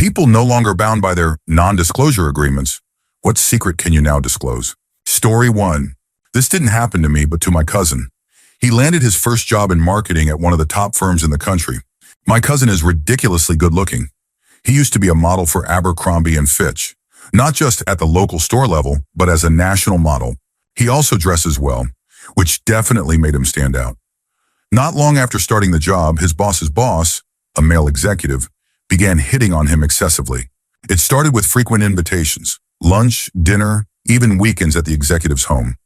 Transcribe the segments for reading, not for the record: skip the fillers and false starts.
People no longer bound by their non-disclosure agreements. What secret can you now disclose? Story 1. This didn't happen to me, but to my cousin. He landed his first job in marketing at one of the top firms in the country. My cousin is ridiculously good looking. He used to be a model for Abercrombie and Fitch, not just at the local store level, but as a national model. He also dresses well, which definitely made him stand out. Not long after starting the job, his boss's boss, a male executive, began hitting on him excessively. It started with frequent invitations, lunch, dinner, even weekends at the executive's home.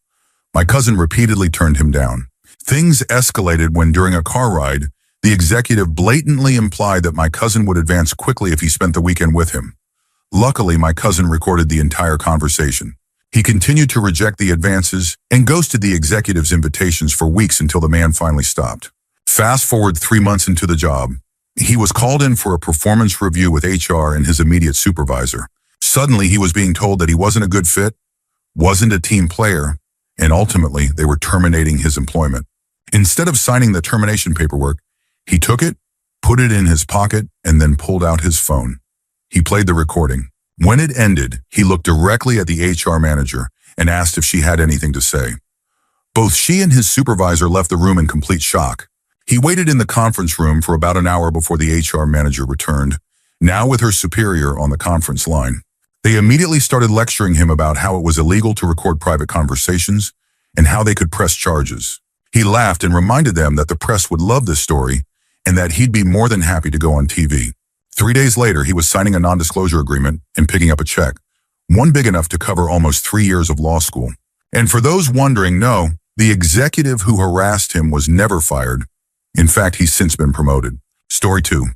My cousin repeatedly turned him down. Things escalated when, during a car ride, the executive blatantly implied that my cousin would advance quickly if he spent the weekend with him. Luckily, my cousin recorded the entire conversation. He continued to reject the advances and ghosted the executive's invitations for weeks until the man finally stopped. Fast forward 3 months into the job, he was called in for a performance review with HR and his immediate supervisor. Suddenly, he was being told that he wasn't a good fit, wasn't a team player, and ultimately, they were terminating his employment. Instead of signing the termination paperwork, he took it, put it in his pocket, and then pulled out his phone. He played the recording. When it ended, he looked directly at the HR manager and asked if she had anything to say. Both she and his supervisor left the room in complete shock. He waited in the conference room for about an hour before the HR manager returned, now with her superior on the conference line. They immediately started lecturing him about how it was illegal to record private conversations and how they could press charges. He laughed and reminded them that the press would love this story and that he'd be more than happy to go on TV. 3 days later, he was signing a non-disclosure agreement and picking up a check, one big enough to cover almost 3 years of law school. And for those wondering, no, the executive who harassed him was never fired. In fact, he's since been promoted. Story 2.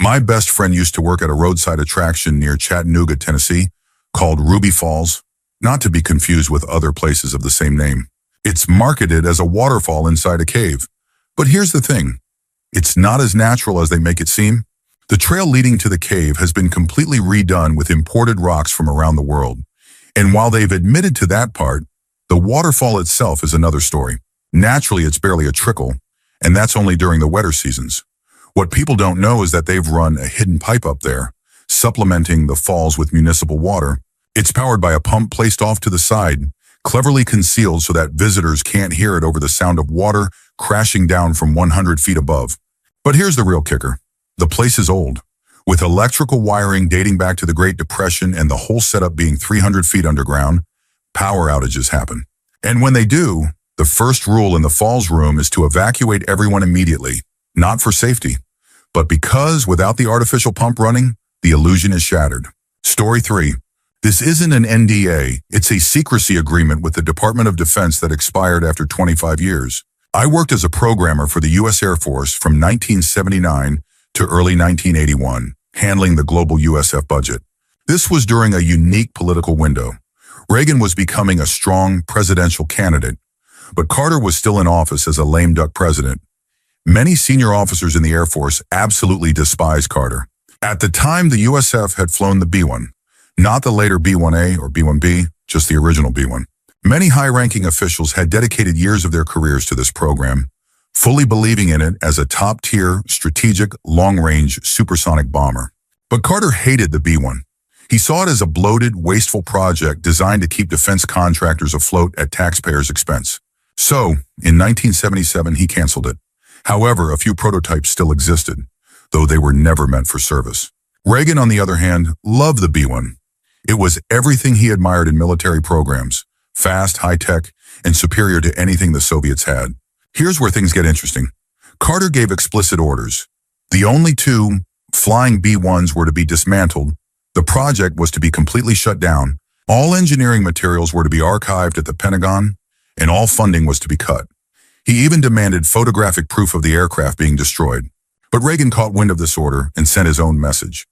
My best friend used to work at a roadside attraction near Chattanooga, Tennessee, called Ruby Falls, not to be confused with other places of the same name. It's marketed as a waterfall inside a cave. But here's the thing. It's not as natural as they make it seem. The trail leading to the cave has been completely redone with imported rocks from around the world. And while they've admitted to that part, the waterfall itself is another story. Naturally, it's barely a trickle, and that's only during the wetter seasons. What people don't know is that they've run a hidden pipe up there, supplementing the falls with municipal water. It's powered by a pump placed off to the side, cleverly concealed so that visitors can't hear it over the sound of water crashing down from 100 feet above. But here's the real kicker. The place is old, with electrical wiring dating back to the Great Depression and the whole setup being 300 feet underground. Power outages happen. And when they do, the first rule in the falls room is to evacuate everyone immediately, not for safety, but because without the artificial pump running, the illusion is shattered. Story 3. This isn't an NDA, it's a secrecy agreement with the Department of Defense that expired after 25 years. I worked as a programmer for the U.S. Air Force from 1979 to early 1981, handling the global USF budget. This was during a unique political window. Reagan was becoming a strong presidential candidate, but Carter was still in office as a lame duck president. Many senior officers in the Air Force absolutely despised Carter. At the time, the USF had flown the B-1, not the later B-1A or B-1B, just the original B-1. Many high-ranking officials had dedicated years of their careers to this program, fully believing in it as a top-tier, strategic, long-range supersonic bomber. But Carter hated the B-1. He saw it as a bloated, wasteful project designed to keep defense contractors afloat at taxpayers' expense. So, in 1977, he canceled it. However, a few prototypes still existed, though they were never meant for service. Reagan, on the other hand, loved the B-1. It was everything he admired in military programs, fast, high-tech, and superior to anything the Soviets had. Here's where things get interesting. Carter gave explicit orders. The only 2 flying B-1s were to be dismantled, the project was to be completely shut down, all engineering materials were to be archived at the Pentagon, and all funding was to be cut. He even demanded photographic proof of the aircraft being destroyed. But Reagan caught wind of this order and sent his own message.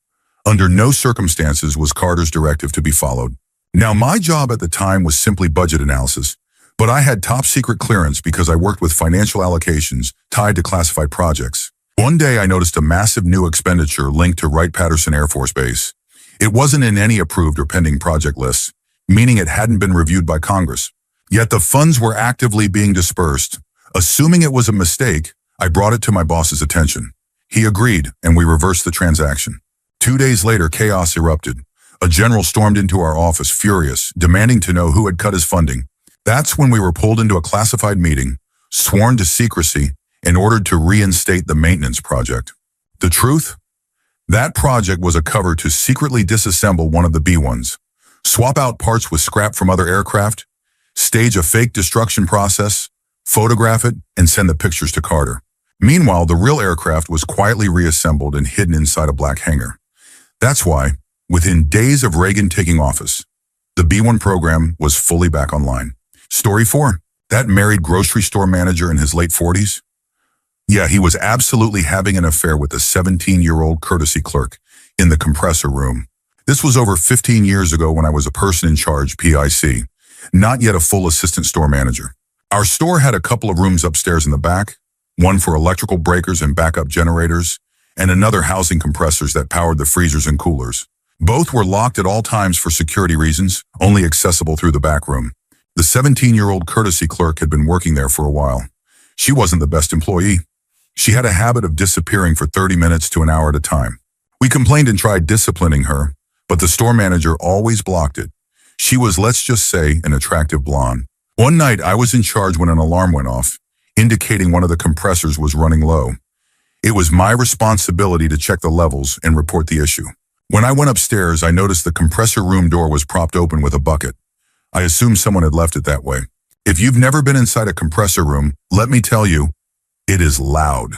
Under no circumstances was Carter's directive to be followed. Now, my job at the time was simply budget analysis, but I had top-secret clearance because I worked with financial allocations tied to classified projects. One day, I noticed a massive new expenditure linked to Wright-Patterson Air Force Base. It wasn't in any approved or pending project lists, meaning it hadn't been reviewed by Congress. Yet the funds were actively being dispersed. Assuming it was a mistake, I brought it to my boss's attention. He agreed, and we reversed the transaction. 2 days later, chaos erupted. A general stormed into our office, furious, demanding to know who had cut his funding. That's when we were pulled into a classified meeting, sworn to secrecy, and ordered to reinstate the maintenance project. The truth? That project was a cover to secretly disassemble one of the B-1s, swap out parts with scrap from other aircraft, stage a fake destruction process, photograph it, and send the pictures to Carter. Meanwhile, the real aircraft was quietly reassembled and hidden inside a black hangar. That's why, within days of Reagan taking office, the B-1 program was fully back online. Story 4. That married grocery store manager in his late 40s? Yeah, he was absolutely having an affair with a 17-year-old courtesy clerk in the compressor room. This was over 15 years ago when I was a person in charge, PIC, not yet a full assistant store manager. Our store had a couple of rooms upstairs in the back, one for electrical breakers and backup generators, and another housing compressors that powered the freezers and coolers. Both were locked at all times for security reasons, only accessible through the back room. The 17-year-old courtesy clerk had been working there for a while. She wasn't the best employee. She had a habit of disappearing for 30 minutes to an hour at a time. We complained and tried disciplining her, but the store manager always blocked it. She was, let's just say, an attractive blonde. One night, I was in charge when an alarm went off, indicating one of the compressors was running low. It was my responsibility to check the levels and report the issue. When I went upstairs, I noticed the compressor room door was propped open with a bucket. I assumed someone had left it that way. If you've never been inside a compressor room, let me tell you, it is loud.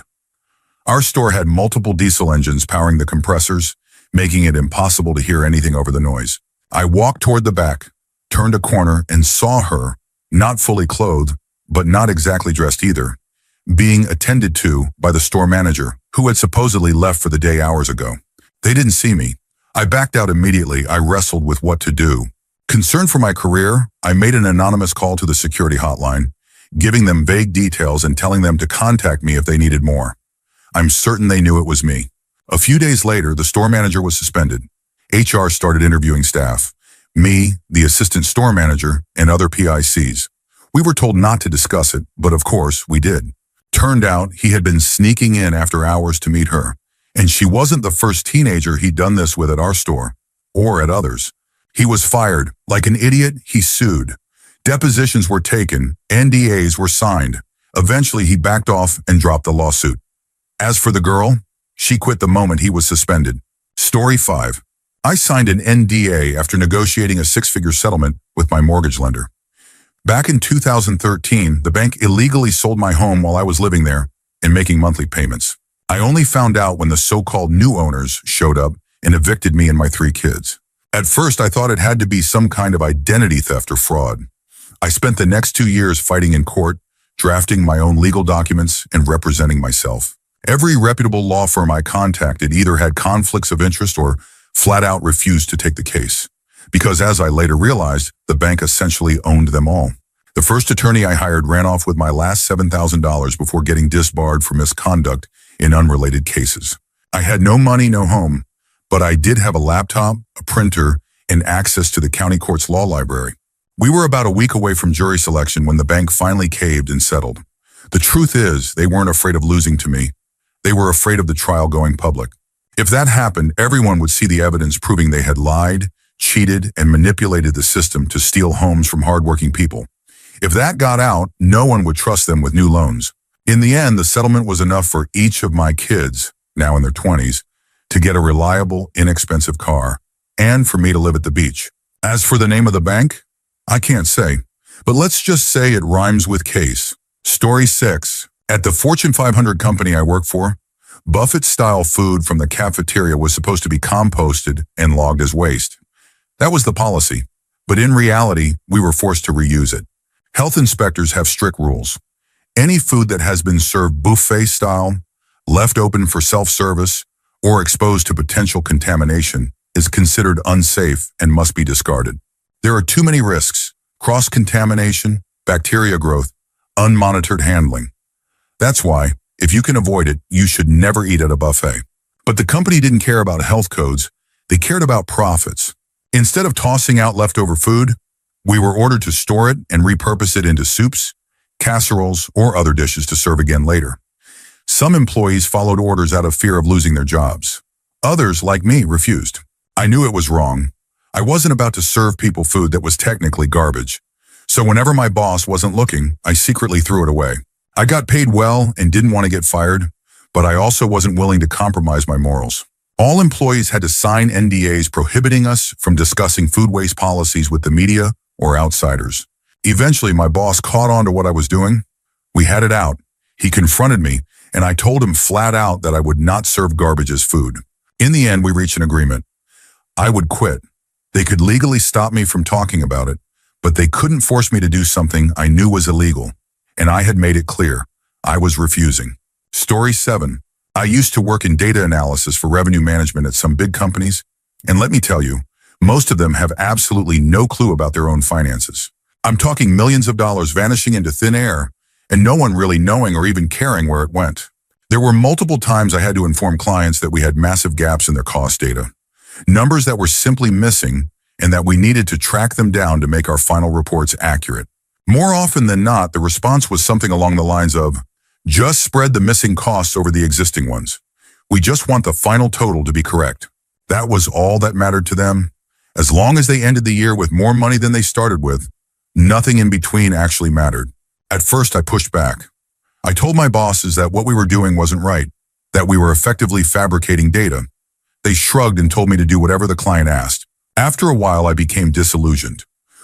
Our store had multiple diesel engines powering the compressors, making it impossible to hear anything over the noise. I walked toward the back, turned a corner, and saw her, not fully clothed, but not exactly dressed either, being attended to by the store manager, who had supposedly left for the day hours ago. They didn't see me. I backed out immediately. I wrestled with what to do. Concerned for my career, I made an anonymous call to the security hotline, giving them vague details and telling them to contact me if they needed more. I'm certain they knew it was me. A few days later, the store manager was suspended. HR started interviewing staff, me, the assistant store manager, and other PICs. We were told not to discuss it, but of course, we did. Turned out he had been sneaking in after hours to meet her, and she wasn't the first teenager he'd done this with at our store, or at others. He was fired. Like an idiot, he sued. Depositions were taken, NDAs were signed. Eventually, he backed off and dropped the lawsuit. As for the girl, she quit the moment he was suspended. Story 5. I signed an NDA after negotiating a 6-figure settlement with my mortgage lender. Back in 2013, the bank illegally sold my home while I was living there and making monthly payments. I only found out when the so-called new owners showed up and evicted me and my 3 kids. At first, I thought it had to be some kind of identity theft or fraud. I spent the next 2 years fighting in court, drafting my own legal documents, and representing myself. Every reputable law firm I contacted either had conflicts of interest or flat out refused to take the case. Because as I later realized, the bank essentially owned them all. The first attorney I hired ran off with my last $7,000 before getting disbarred for misconduct in unrelated cases. I had no money, no home, but I did have a laptop, a printer, and access to the county court's law library. We were about a week away from jury selection when the bank finally caved and settled. The truth is, they weren't afraid of losing to me. They were afraid of the trial going public. If that happened, everyone would see the evidence proving they had lied, cheated, and manipulated the system to steal homes from hardworking people. If that got out, no one would trust them with new loans. In the end, the settlement was enough for each of my kids, now in their 20s, to get a reliable, inexpensive car, and for me to live at the beach. As for the name of the bank, I can't say, but let's just say it rhymes with case. Story 6. At the Fortune 500 company I work for, Buffett-style food from the cafeteria was supposed to be composted and logged as waste. That was the policy, but in reality, we were forced to reuse it. Health inspectors have strict rules. Any food that has been served buffet-style, left open for self-service, or exposed to potential contamination is considered unsafe and must be discarded. There are too many risks: cross-contamination, bacteria growth, unmonitored handling. That's why, if you can avoid it, you should never eat at a buffet. But the company didn't care about health codes, they cared about profits. Instead of tossing out leftover food, we were ordered to store it and repurpose it into soups, casseroles, or other dishes to serve again later. Some employees followed orders out of fear of losing their jobs. Others, like me, refused. I knew it was wrong. I wasn't about to serve people food that was technically garbage. So whenever my boss wasn't looking, I secretly threw it away. I got paid well and didn't want to get fired, but I also wasn't willing to compromise my morals. All employees had to sign NDAs prohibiting us from discussing food waste policies with the media or outsiders. Eventually, my boss caught on to what I was doing. We had it out. He confronted me, and I told him flat out that I would not serve garbage as food. In the end, we reached an agreement. I would quit. They could legally stop me from talking about it, but they couldn't force me to do something I knew was illegal, and I had made it clear. I was refusing. Story 7. I used to work in data analysis for revenue management at some big companies, and let me tell you, most of them have absolutely no clue about their own finances. I'm talking millions of dollars vanishing into thin air, and no one really knowing or even caring where it went. There were multiple times I had to inform clients that we had massive gaps in their cost data, numbers that were simply missing, and that we needed to track them down to make our final reports accurate. More often than not, the response was something along the lines of, just spread the missing costs over the existing ones. We just want the final total to be correct. That was all that mattered to them. As long as they ended the year with more money than they started with, nothing in between actually mattered. At first, I pushed back. I told my bosses that what we were doing wasn't right, that we were effectively fabricating data. They shrugged and told me to do whatever the client asked. After a while, I became disillusioned.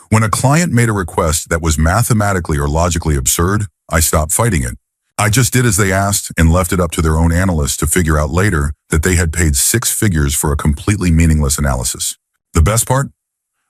When a client made a request that was mathematically or logically absurd, I stopped fighting it. I just did as they asked and left it up to their own analysts to figure out later that they had paid 6 figures for a completely meaningless analysis. The best part?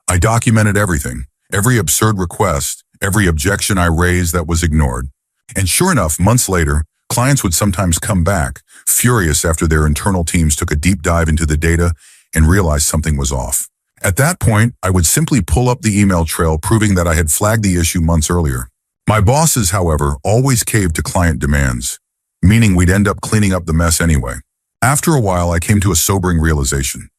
I documented everything, every absurd request, every objection I raised that was ignored. And sure enough, months later, clients would sometimes come back, furious after their internal teams took a deep dive into the data and realized something was off. At that point, I would simply pull up the email trail proving that I had flagged the issue months earlier. My bosses, however, always caved to client demands, meaning we'd end up cleaning up the mess anyway. After a while, I came to a sobering realization.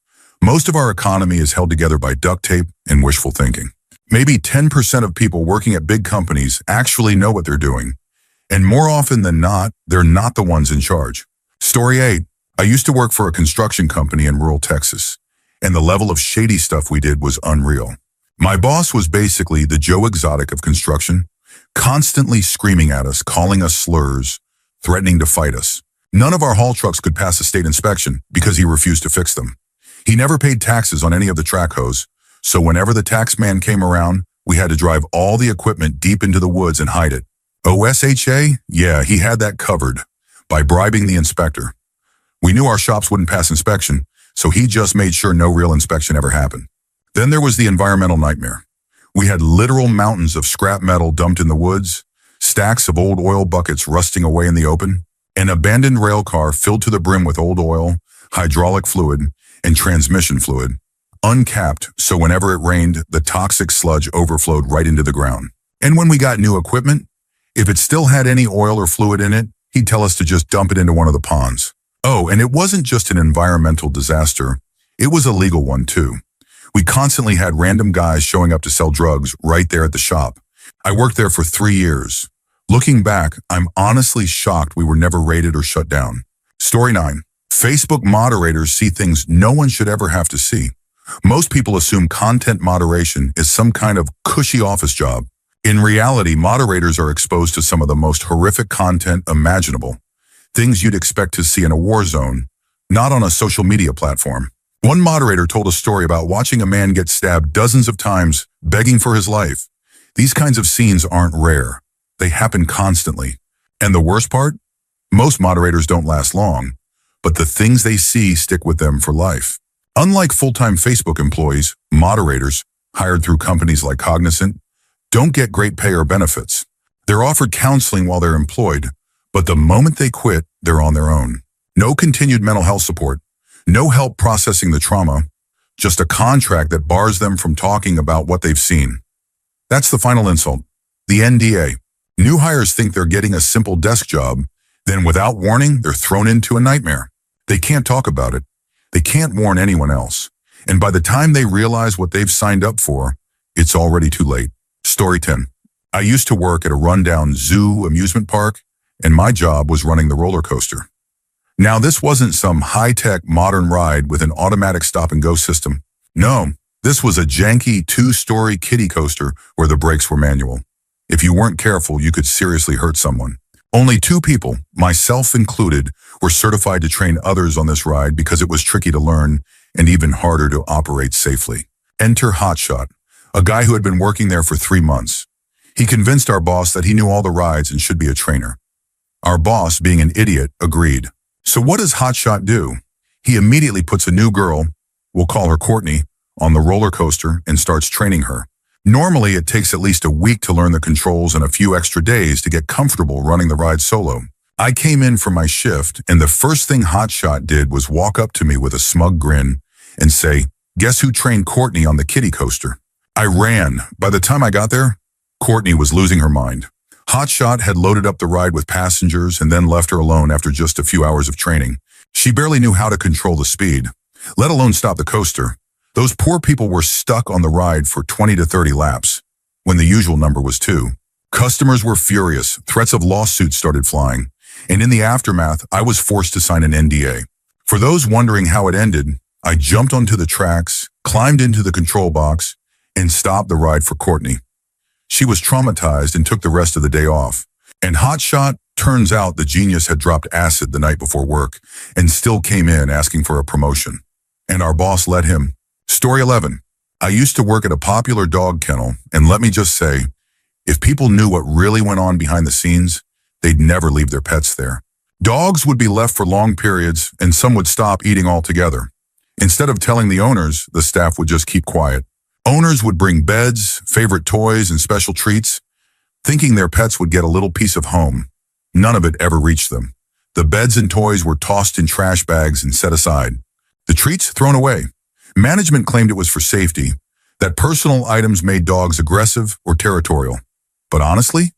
Most of our economy is held together by duct tape and wishful thinking. Maybe 10% of people working at big companies actually know what they're doing, and more often than not, they're not the ones in charge. Story 8. I used to work for a construction company in rural Texas, and the level of shady stuff we did was unreal. My boss was basically the Joe Exotic of construction, constantly screaming at us, calling us slurs, threatening to fight us. None of our haul trucks could pass a state inspection because he refused to fix them. He never paid taxes on any of the track hoes, so whenever the tax man came around, we had to drive all the equipment deep into the woods and hide it. OSHA? Yeah, he had that covered by bribing the inspector. We knew our shops wouldn't pass inspection, so he just made sure no real inspection ever happened. Then there was the environmental nightmare. We had literal mountains of scrap metal dumped in the woods, stacks of old oil buckets rusting away in the open, an abandoned rail car filled to the brim with old oil, hydraulic fluid, and transmission fluid, uncapped so whenever it rained, the toxic sludge overflowed right into the ground. And when we got new equipment, if it still had any oil or fluid in it, he'd tell us to just dump it into one of the ponds. Oh, and it wasn't just an environmental disaster, it was a legal one too. We constantly had random guys showing up to sell drugs right there at the shop. I worked there for 3 years. Looking back, I'm honestly shocked we were never raided or shut down. Story 9. Facebook moderators see things no one should ever have to see. Most people assume content moderation is some kind of cushy office job. In reality, moderators are exposed to some of the most horrific content imaginable. Things you'd expect to see in a war zone, not on a social media platform. One moderator told a story about watching a man get stabbed dozens of times, begging for his life. These kinds of scenes aren't rare. They happen constantly. And the worst part? Most moderators don't last long, but the things they see stick with them for life. Unlike full-time Facebook employees, moderators, hired through companies like Cognizant, don't get great pay or benefits. They're offered counseling while they're employed, but the moment they quit, they're on their own. No continued mental health support. No help processing the trauma, just a contract that bars them from talking about what they've seen. That's the final insult, the NDA. New hires think they're getting a simple desk job, then without warning, they're thrown into a nightmare. They can't talk about it. They can't warn anyone else. And by the time they realize what they've signed up for, it's already too late. Story 10. I used to work at a rundown zoo amusement park, and my job was running the roller coaster. Now, this wasn't some high-tech modern ride with an automatic stop-and-go system. No, this was a janky two-story kiddie coaster where the brakes were manual. If you weren't careful, you could seriously hurt someone. Only 2 people, myself included, were certified to train others on this ride because it was tricky to learn and even harder to operate safely. Enter Hotshot, a guy who had been working there for 3 months. He convinced our boss that he knew all the rides and should be a trainer. Our boss, being an idiot, agreed. So what does Hotshot do? He immediately puts a new girl, we'll call her Courtney, on the roller coaster and starts training her. Normally, it takes at least a week to learn the controls and a few extra days to get comfortable running the ride solo. I came in for my shift, and the first thing Hotshot did was walk up to me with a smug grin and say, "Guess who trained Courtney on the kiddie coaster?" I ran. By the time I got there, Courtney was losing her mind. Hotshot had loaded up the ride with passengers and then left her alone after just a few hours of training. She barely knew how to control the speed, let alone stop the coaster. Those poor people were stuck on the ride for 20 to 30 laps, when the usual number was 2. Customers were furious, threats of lawsuits started flying, and in the aftermath, I was forced to sign an NDA. For those wondering how it ended, I jumped onto the tracks, climbed into the control box, and stopped the ride for Courtney. She was traumatized and took the rest of the day off. And Hotshot, turns out the genius had dropped acid the night before work and still came in asking for a promotion. And our boss let him. Story 11. I used to work at a popular dog kennel, and let me just say, if people knew what really went on behind the scenes, they'd never leave their pets there. Dogs would be left for long periods, and some would stop eating altogether. Instead of telling the owners, the staff would just keep quiet. Owners would bring beds, favorite toys, and special treats, thinking their pets would get a little piece of home. None of it ever reached them. The beds and toys were tossed in trash bags and set aside. The treats thrown away. Management claimed it was for safety, that personal items made dogs aggressive or territorial. But honestly,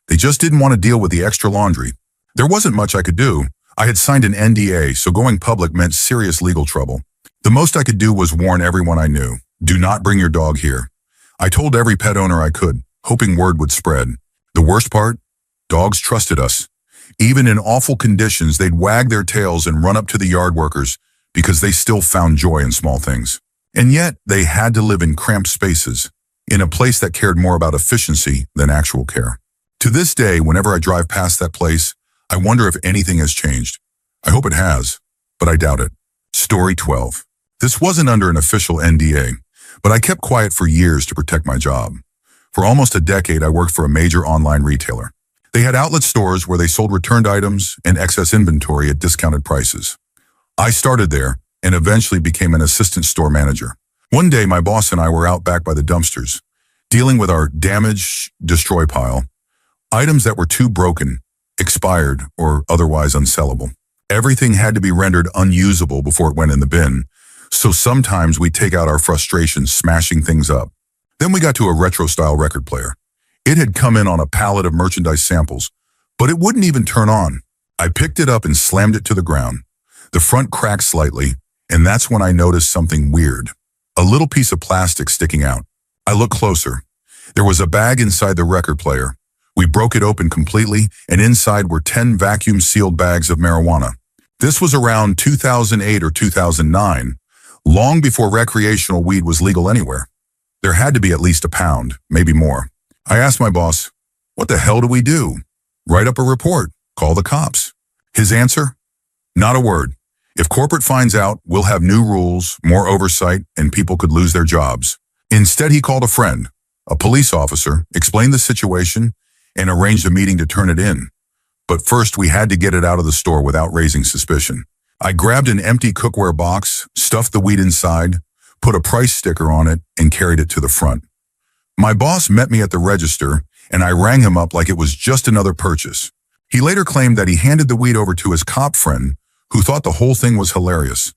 they just didn't want to deal with the extra laundry. There wasn't much I could do. I had signed an NDA, so going public meant serious legal trouble. The most I could do was warn everyone I knew. Do not bring your dog here. I told every pet owner I could, hoping word would spread. The worst part? Dogs trusted us. Even in awful conditions, they'd wag their tails and run up to the yard workers because they still found joy in small things. And yet, they had to live in cramped spaces, in a place that cared more about efficiency than actual care. To this day, whenever I drive past that place, I wonder if anything has changed. I hope it has, but I doubt it. Story 12. This wasn't under an official NDA, but I kept quiet for years to protect my job. For almost a decade, I worked for a major online retailer. They had outlet stores where they sold returned items and excess inventory at discounted prices. I started there and eventually became an assistant store manager. One day, my boss and I were out back by the dumpsters, dealing with our damage destroy pile, items that were too broken, expired, or otherwise unsellable. Everything had to be rendered unusable before it went in the bin, so sometimes we'd take out our frustration smashing things up. Then we got to a retro-style record player. It had come in on a pallet of merchandise samples, but it wouldn't even turn on. I picked it up and slammed it to the ground. The front cracked slightly, and that's when I noticed something weird. A little piece of plastic sticking out. I looked closer. There was a bag inside the record player. We broke it open completely, and inside were 10 vacuum-sealed bags of marijuana. This was around 2008 or 2009, long before recreational weed was legal anywhere. There had to be at least a pound, maybe more. I asked my boss, "What the hell do we do?" "Write up a report. Call the cops." His answer? "Not a word. If corporate finds out, we'll have new rules, more oversight, and people could lose their jobs." Instead, he called a friend, a police officer, explained the situation, and arranged a meeting to turn it in. But first, we had to get it out of the store without raising suspicion. I grabbed an empty cookware box, stuffed the weed inside, put a price sticker on it, and carried it to the front. My boss met me at the register, and I rang him up like it was just another purchase. He later claimed that he handed the weed over to his cop friend, who thought the whole thing was hilarious.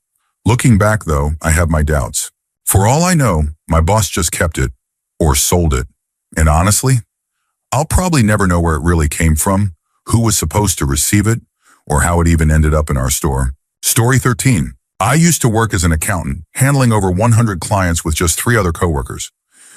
Looking back, though, I have my doubts. For all I know, my boss just kept it, or sold it. And honestly, I'll probably never know where it really came from, who was supposed to receive it, or how it even ended up in our store. Story 13. I used to work as an accountant, handling over 100 clients with just 3 other coworkers.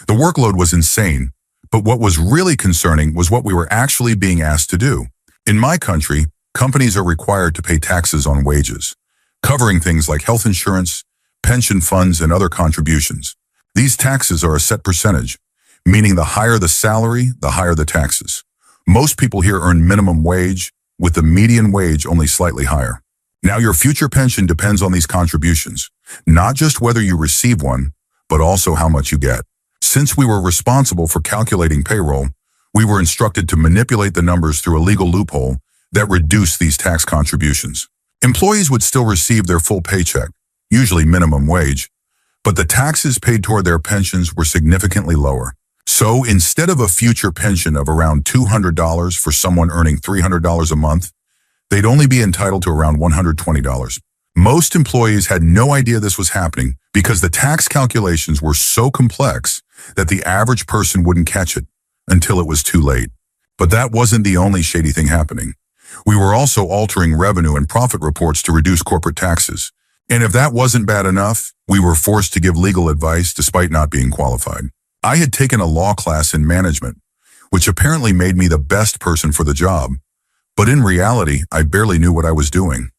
The workload was insane, but what was really concerning was what we were actually being asked to do. In my country, companies are required to pay taxes on wages, covering things like health insurance, pension funds, and other contributions. These taxes are a set percentage, meaning the higher the salary, the higher the taxes. Most people here earn minimum wage, with the median wage only slightly higher. Now, your future pension depends on these contributions, not just whether you receive one, but also how much you get. Since we were responsible for calculating payroll, we were instructed to manipulate the numbers through a legal loophole that reduced these tax contributions. Employees would still receive their full paycheck, usually minimum wage, but the taxes paid toward their pensions were significantly lower. So instead of a future pension of around $200 for someone earning $300 a month, they'd only be entitled to around $120. Most employees had no idea this was happening because the tax calculations were so complex that the average person wouldn't catch it until it was too late. But that wasn't the only shady thing happening. We were also altering revenue and profit reports to reduce corporate taxes. And if that wasn't bad enough, we were forced to give legal advice despite not being qualified. I had taken a law class in management, which apparently made me the best person for the job. But in reality, I barely knew what I was doing.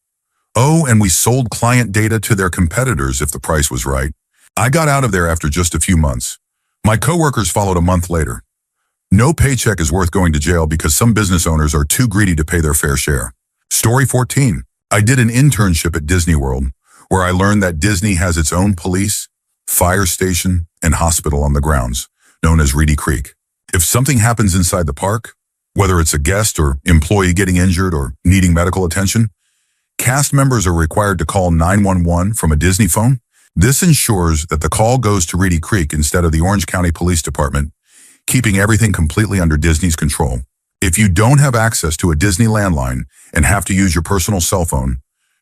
Oh, and we sold client data to their competitors if the price was right. I got out of there after just a few months. My coworkers followed a month later. No paycheck is worth going to jail because some business owners are too greedy to pay their fair share. Story 14. I did an internship at Disney World, where I learned that Disney has its own police, fire station, and hospital on the grounds, known as Reedy Creek. If something happens inside the park, whether it's a guest or employee getting injured or needing medical attention, cast members are required to call 911 from a Disney phone. This ensures that the call goes to Reedy Creek instead of the Orange County Police Department, keeping everything completely under Disney's control. If you don't have access to a Disney landline and have to use your personal cell phone,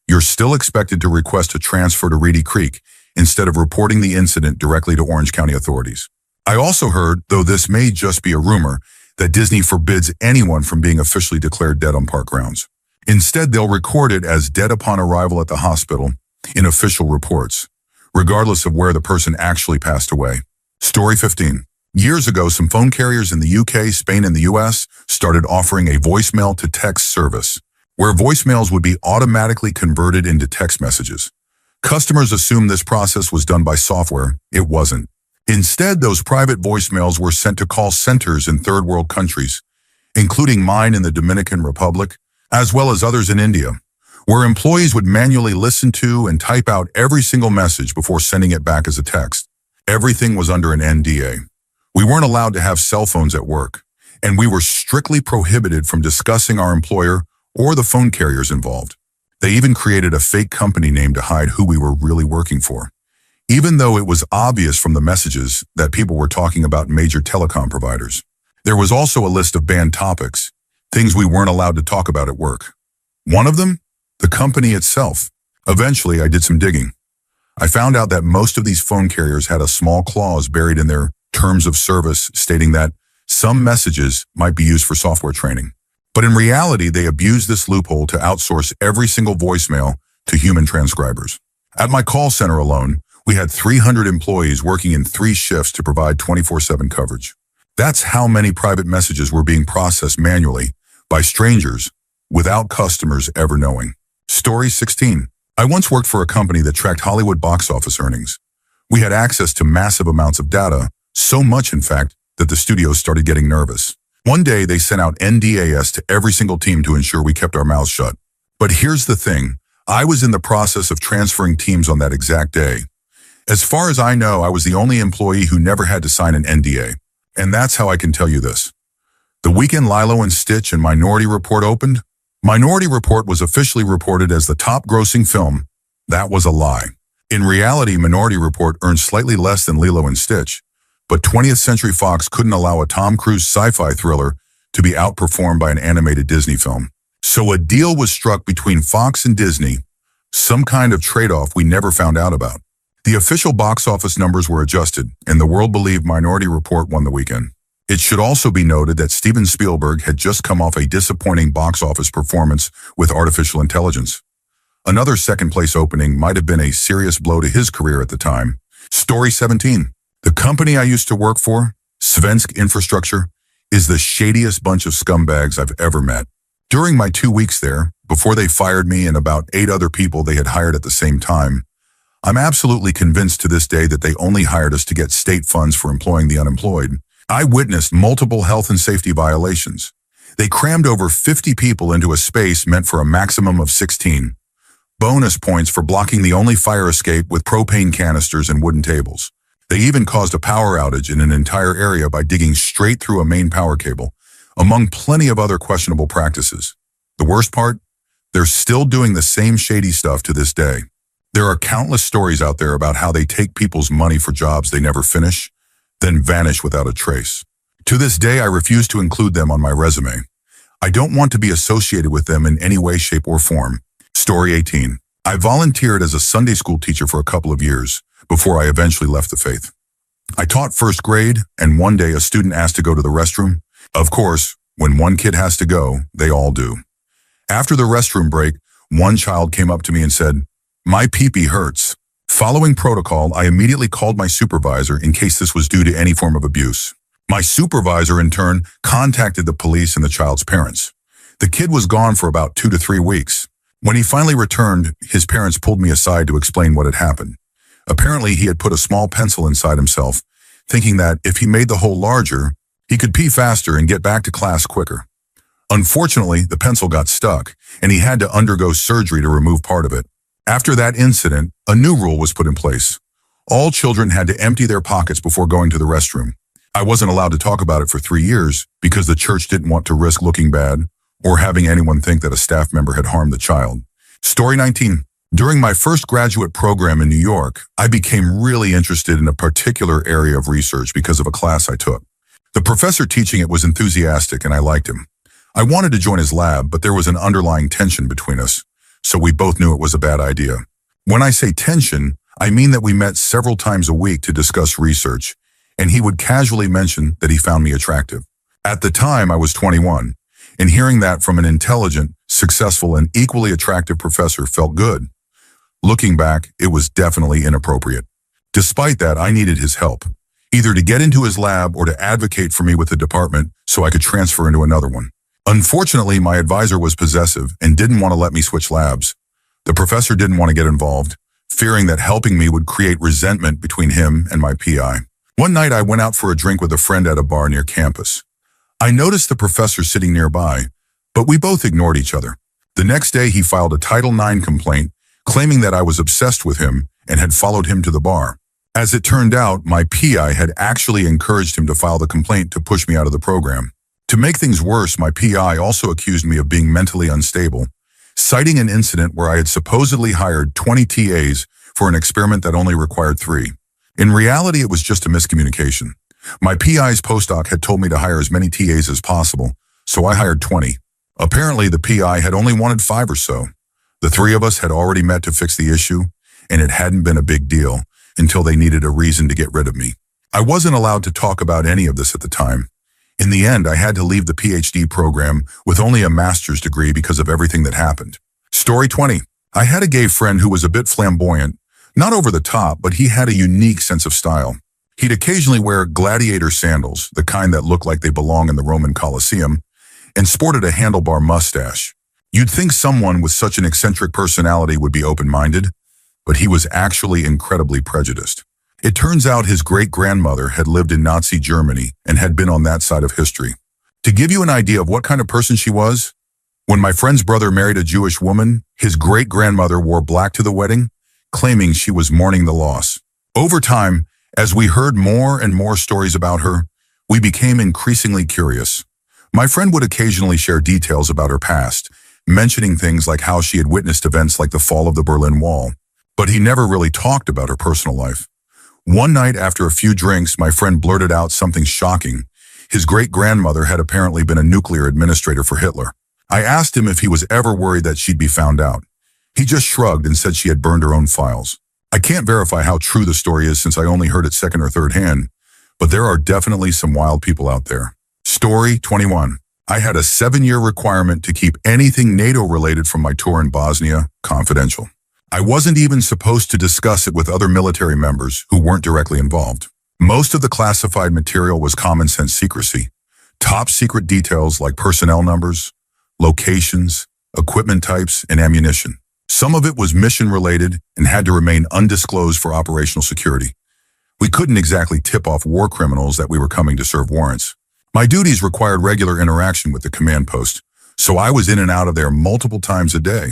you're still expected to request a transfer to Reedy Creek instead of reporting the incident directly to Orange County authorities. I also heard, though this may just be a rumor, that Disney forbids anyone from being officially declared dead on park grounds. Instead, they'll record it as dead upon arrival at the hospital in official reports, regardless of where the person actually passed away. Story 15. Years ago, some phone carriers in the UK, Spain, and the US started offering a voicemail to text service, where voicemails would be automatically converted into text messages. Customers assumed this process was done by software. It wasn't. Instead, those private voicemails were sent to call centers in third world countries, including mine in the Dominican Republic, as well as others in India, where employees would manually listen to and type out every single message before sending it back as a text. Everything was under an NDA. We weren't allowed to have cell phones at work, and we were strictly prohibited from discussing our employer or the phone carriers involved. They even created a fake company name to hide who we were really working for, even though it was obvious from the messages that people were talking about major telecom providers. There was also a list of banned topics, things we weren't allowed to talk about at work. One of them, the company itself. Eventually, I did some digging. I found out that most of these phone carriers had a small clause buried in their terms of service stating that some messages might be used for software training. But in reality, they abused this loophole to outsource every single voicemail to human transcribers. At my call center alone, we had 300 employees working in 3 shifts to provide 24/7 coverage. That's how many private messages were being processed manually by strangers without customers ever knowing. Story 16. I once worked for a company that tracked Hollywood box office earnings. We had access to massive amounts of data, so much in fact that the studios started getting nervous. One day they sent out NDAS to every single team to ensure we kept our mouths shut. But here's the thing, I was in the process of transferring teams on that exact day. As far as I know, I was the only employee who never had to sign an NDA. And that's how I can tell you this. The weekend Lilo and Stitch and Minority Report opened. Minority Report was officially reported as the top grossing film. That was a lie. In reality, Minority Report earned slightly less than Lilo and Stitch, but 20th Century Fox couldn't allow a Tom Cruise sci-fi thriller to be outperformed by an animated Disney film. So a deal was struck between Fox and Disney, some kind of trade-off we never found out about. The official box office numbers were adjusted, and the world believed Minority Report won the weekend. It should also be noted that Steven Spielberg had just come off a disappointing box office performance with artificial intelligence. Another second-place opening might have been a serious blow to his career at the time. Story 17. The company I used to work for, Svensk Infrastructure, is the shadiest bunch of scumbags I've ever met. During my 2 weeks there, before they fired me and about 8 other people they had hired at the same time. I'm absolutely convinced to this day that they only hired us to get state funds for employing the unemployed. I witnessed multiple health and safety violations. They crammed over 50 people into a space meant for a maximum of 16. Bonus points for blocking the only fire escape with propane canisters and wooden tables. They even caused a power outage in an entire area by digging straight through a main power cable, among plenty of other questionable practices. The worst part? They're still doing the same shady stuff to this day. There are countless stories out there about how they take people's money for jobs they never finish, then vanish without a trace. To this day, I refuse to include them on my resume. I don't want to be associated with them in any way, shape, or form. Story 18. I volunteered as a Sunday school teacher for a couple of years before I eventually left the faith. I taught first grade, and one day a student asked to go to the restroom. Of course, when one kid has to go, they all do. After the restroom break, one child came up to me and said, "My pee-pee hurts." Following protocol, I immediately called my supervisor in case this was due to any form of abuse. My supervisor, in turn, contacted the police and the child's parents. The kid was gone for about 2 to 3 weeks. When he finally returned, his parents pulled me aside to explain what had happened. Apparently, he had put a small pencil inside himself, thinking that if he made the hole larger, he could pee faster and get back to class quicker. Unfortunately, the pencil got stuck, and he had to undergo surgery to remove part of it. After that incident, a new rule was put in place. All children had to empty their pockets before going to the restroom. I wasn't allowed to talk about it for 3 years because the church didn't want to risk looking bad or having anyone think that a staff member had harmed the child. Story 19. During my first graduate program in New York, I became really interested in a particular area of research because of a class I took. The professor teaching it was enthusiastic and I liked him. I wanted to join his lab, but there was an underlying tension between us, so we both knew it was a bad idea. When I say tension, I mean that we met several times a week to discuss research, and he would casually mention that he found me attractive. At the time, I was 21, and hearing that from an intelligent, successful, and equally attractive professor felt good. Looking back, it was definitely inappropriate. Despite that, I needed his help, either to get into his lab or to advocate for me with the department so I could transfer into another one. Unfortunately, my advisor was possessive and didn't want to let me switch labs. The professor didn't want to get involved, fearing that helping me would create resentment between him and my PI. One night, I went out for a drink with a friend at a bar near campus. I noticed the professor sitting nearby, but we both ignored each other. The next day, he filed a Title IX complaint, claiming that I was obsessed with him and had followed him to the bar. As it turned out, my PI had actually encouraged him to file the complaint to push me out of the program. To make things worse, my PI also accused me of being mentally unstable, citing an incident where I had supposedly hired 20 TAs for an experiment that only required 3. In reality, it was just a miscommunication. My PI's postdoc had told me to hire as many TAs as possible, so I hired 20. Apparently, the PI had only wanted 5 or so. The 3 of us had already met to fix the issue, and it hadn't been a big deal until they needed a reason to get rid of me. I wasn't allowed to talk about any of this at the time. In the end, I had to leave the PhD program with only a master's degree because of everything that happened. Story 20. I had a gay friend who was a bit flamboyant, not over the top, but he had a unique sense of style. He'd occasionally wear gladiator sandals, the kind that look like they belong in the Roman Colosseum, and sported a handlebar mustache. You'd think someone with such an eccentric personality would be open-minded, but he was actually incredibly prejudiced. It turns out his great-grandmother had lived in Nazi Germany and had been on that side of history. To give you an idea of what kind of person she was, when my friend's brother married a Jewish woman, his great-grandmother wore black to the wedding, claiming she was mourning the loss. Over time, as we heard more and more stories about her, we became increasingly curious. My friend would occasionally share details about her past, mentioning things like how she had witnessed events like the fall of the Berlin Wall, but he never really talked about her personal life. One night after a few drinks, my friend blurted out something shocking. His great-grandmother had apparently been a nuclear administrator for Hitler. I asked him if he was ever worried that she'd be found out. He just shrugged and said she had burned her own files. I can't verify how true the story is since I only heard it second or third hand, but there are definitely some wild people out there. Story 21. I had a 7-year requirement to keep anything NATO-related from my tour in Bosnia confidential. I wasn't even supposed to discuss it with other military members who weren't directly involved. Most of the classified material was common-sense secrecy. Top secret details like personnel numbers, locations, equipment types, and ammunition. Some of it was mission-related and had to remain undisclosed for operational security. We couldn't exactly tip off war criminals that we were coming to serve warrants. My duties required regular interaction with the command post, so I was in and out of there multiple times a day.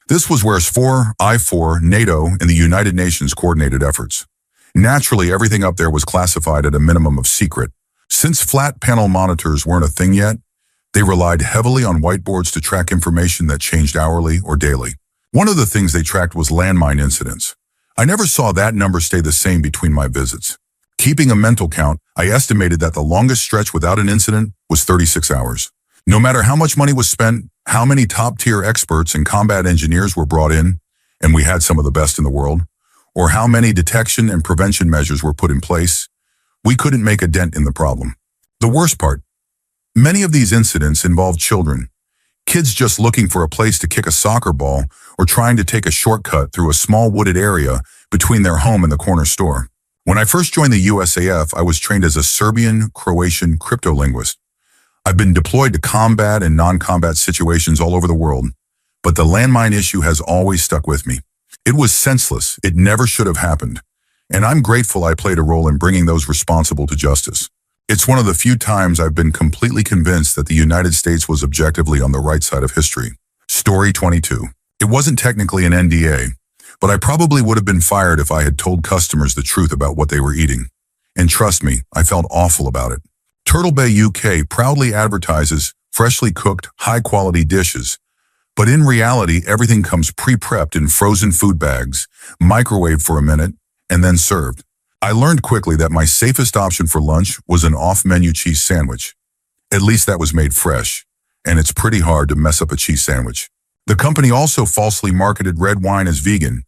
This was where SFOR, I-4, NATO, and the United Nations coordinated efforts. Naturally, everything up there was classified at a minimum of secret. Since flat panel monitors weren't a thing yet, they relied heavily on whiteboards to track information that changed hourly or daily. One of the things they tracked was landmine incidents. I never saw that number stay the same between my visits. Keeping a mental count, I estimated that the longest stretch without an incident was 36 hours. No matter how much money was spent, how many top-tier experts and combat engineers were brought in, and we had some of the best in the world, or how many detection and prevention measures were put in place, we couldn't make a dent in the problem. The worst part, many of these incidents involved children, kids just looking for a place to kick a soccer ball or trying to take a shortcut through a small wooded area between their home and the corner store. When I first joined the USAF, I was trained as a Serbian-Croatian cryptolinguist. I've been deployed to combat and non-combat situations all over the world, but the landmine issue has always stuck with me. It was senseless. It never should have happened. And I'm grateful I played a role in bringing those responsible to justice. It's one of the few times I've been completely convinced that the United States was objectively on the right side of history. Story 22. It wasn't technically an NDA, but I probably would have been fired if I had told customers the truth about what they were eating. And trust me, I felt awful about it. Turtle Bay, UK proudly advertises freshly cooked, high-quality dishes, but in reality, everything comes pre-prepped in frozen food bags, microwaved for a minute, and then served. I learned quickly that my safest option for lunch was an off-menu cheese sandwich. At least that was made fresh, and it's pretty hard to mess up a cheese sandwich. The company also falsely marketed red wine as vegan,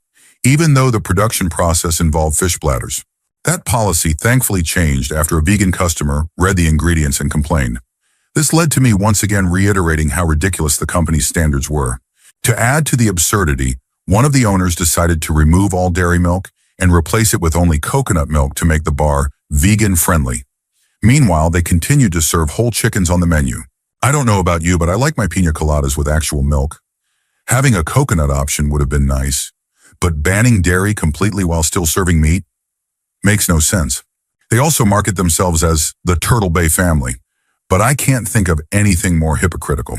even though the production process involved fish bladders. That policy thankfully changed after a vegan customer read the ingredients and complained. This led to me once again reiterating how ridiculous the company's standards were. To add to the absurdity, one of the owners decided to remove all dairy milk and replace it with only coconut milk to make the bar vegan-friendly. Meanwhile, they continued to serve whole chickens on the menu. I don't know about you, but I like my pina coladas with actual milk. Having a coconut option would have been nice, but banning dairy completely while still serving meat makes no sense. They also market themselves as the Turtle Bay family, but I can't think of anything more hypocritical.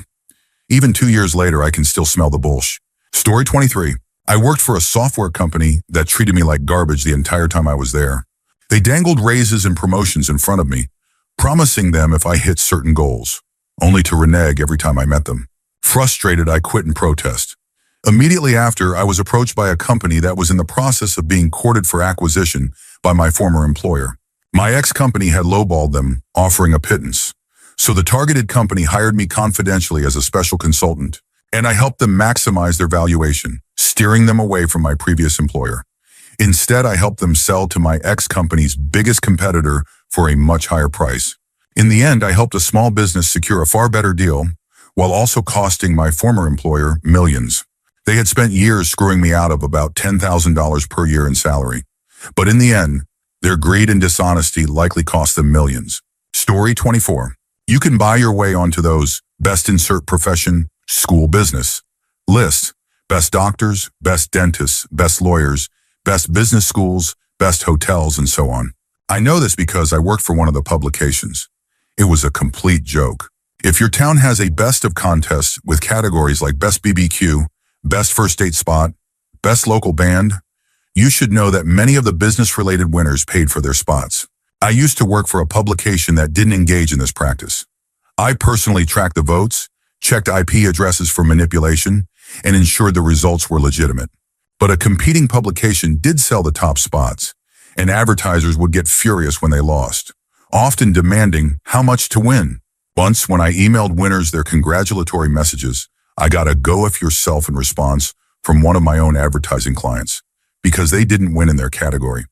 Even 2 years later, I can still smell the bullshit. Story 23. I worked for a software company that treated me like garbage the entire time I was there. They dangled raises and promotions in front of me, promising them if I hit certain goals, only to renege every time I met them. Frustrated, I quit in protest. Immediately after, I was approached by a company that was in the process of being courted for acquisition by my former employer. My ex-company had lowballed them, offering a pittance. So the targeted company hired me confidentially as a special consultant, and I helped them maximize their valuation, steering them away from my previous employer. Instead, I helped them sell to my ex-company's biggest competitor for a much higher price. In the end, I helped a small business secure a far better deal, while also costing my former employer millions. They had spent years screwing me out of about $10,000 per year in salary. But in the end, their greed and dishonesty likely cost them millions. Story 24. You can buy your way onto those best insert profession, school business lists. Best doctors, best dentists, best lawyers, best business schools, best hotels, and so on. I know this because I worked for one of the publications. It was a complete joke. If your town has a best of contest with categories like best BBQ, best first date spot, best local band, you should know that many of the business-related winners paid for their spots. I used to work for a publication that didn't engage in this practice. I personally tracked the votes, checked IP addresses for manipulation, and ensured the results were legitimate. But a competing publication did sell the top spots, and advertisers would get furious when they lost, often demanding how much to win. Once, when I emailed winners their congratulatory messages, I got a go F yourself in response from one of my own advertising clients, because they didn't win in their category.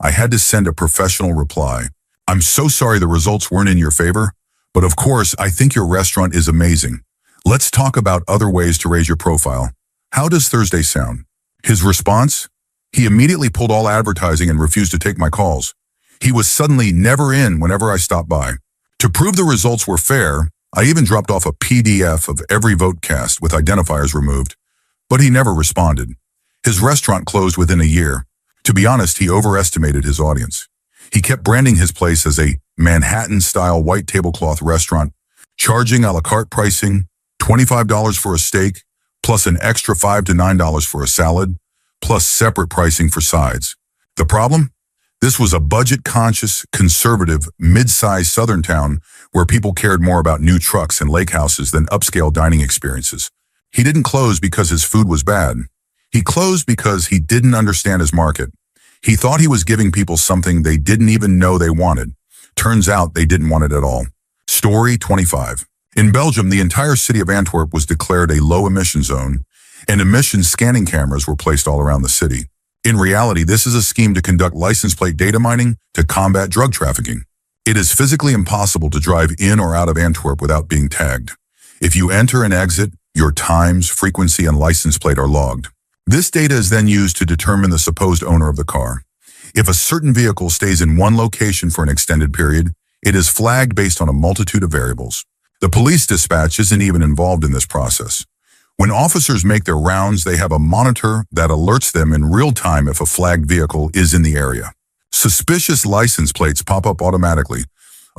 I had to send a professional reply. I'm so sorry the results weren't in your favor, but of course, I think your restaurant is amazing. Let's talk about other ways to raise your profile. How does Thursday sound? His response? He immediately pulled all advertising and refused to take my calls. He was suddenly never in whenever I stopped by. To prove the results were fair, I even dropped off a PDF of every vote cast with identifiers removed, but he never responded. His restaurant closed within a year. To be honest, he overestimated his audience. He kept branding his place as a Manhattan-style white tablecloth restaurant, charging a la carte pricing, $25 for a steak, plus an extra $5 to $9 for a salad, plus separate pricing for sides. The problem? This was a budget-conscious, conservative, mid-sized southern town where people cared more about new trucks and lake houses than upscale dining experiences. He didn't close because his food was bad. He closed because he didn't understand his market. He thought he was giving people something they didn't even know they wanted. Turns out they didn't want it at all. Story 25. In Belgium, the entire city of Antwerp was declared a low-emission zone, and emission scanning cameras were placed all around the city. In reality, this is a scheme to conduct license plate data mining to combat drug trafficking. It is physically impossible to drive in or out of Antwerp without being tagged. If you enter and exit, your times, frequency, and license plate are logged. This data is then used to determine the supposed owner of the car. If a certain vehicle stays in one location for an extended period, it is flagged based on a multitude of variables. The police dispatch isn't even involved in this process. When officers make their rounds, they have a monitor that alerts them in real time if a flagged vehicle is in the area. Suspicious license plates pop up automatically,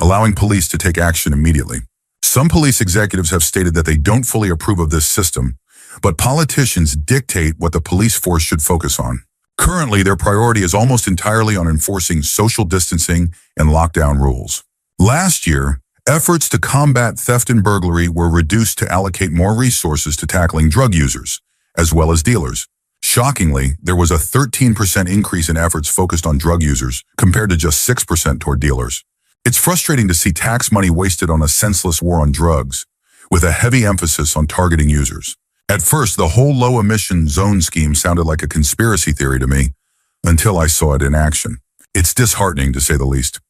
allowing police to take action immediately. Some police executives have stated that they don't fully approve of this system, but politicians dictate what the police force should focus on. Currently, their priority is almost entirely on enforcing social distancing and lockdown rules. Last year, efforts to combat theft and burglary were reduced to allocate more resources to tackling drug users, as well as dealers. Shockingly, there was a 13% increase in efforts focused on drug users, compared to just 6% toward dealers. It's frustrating to see tax money wasted on a senseless war on drugs, with a heavy emphasis on targeting users. At first, the whole low-emission zone scheme sounded like a conspiracy theory to me, until I saw it in action. It's disheartening, to say the least.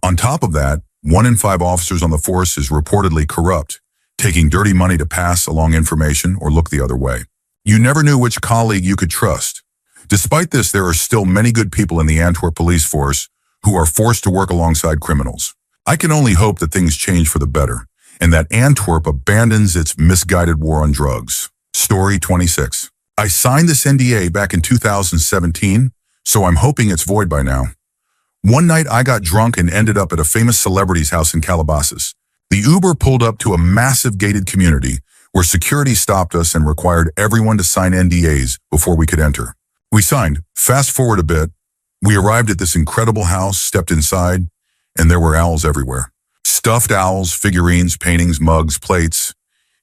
On top of that, 1 in 5 officers on the force is reportedly corrupt, taking dirty money to pass along information or look the other way. You never knew which colleague you could trust. Despite this, there are still many good people in the Antwerp police force who are forced to work alongside criminals. I can only hope that things change for the better, and that Antwerp abandons its misguided war on drugs. Story 26. I signed this NDA back in 2017, so I'm hoping it's void by now. One night I got drunk and ended up at a famous celebrity's house in Calabasas. The Uber pulled up to a massive gated community where security stopped us and required everyone to sign NDAs before we could enter. We signed. Fast forward a bit. We arrived at this incredible house, stepped inside, and there were owls everywhere. Stuffed owls, figurines, paintings, mugs, plates.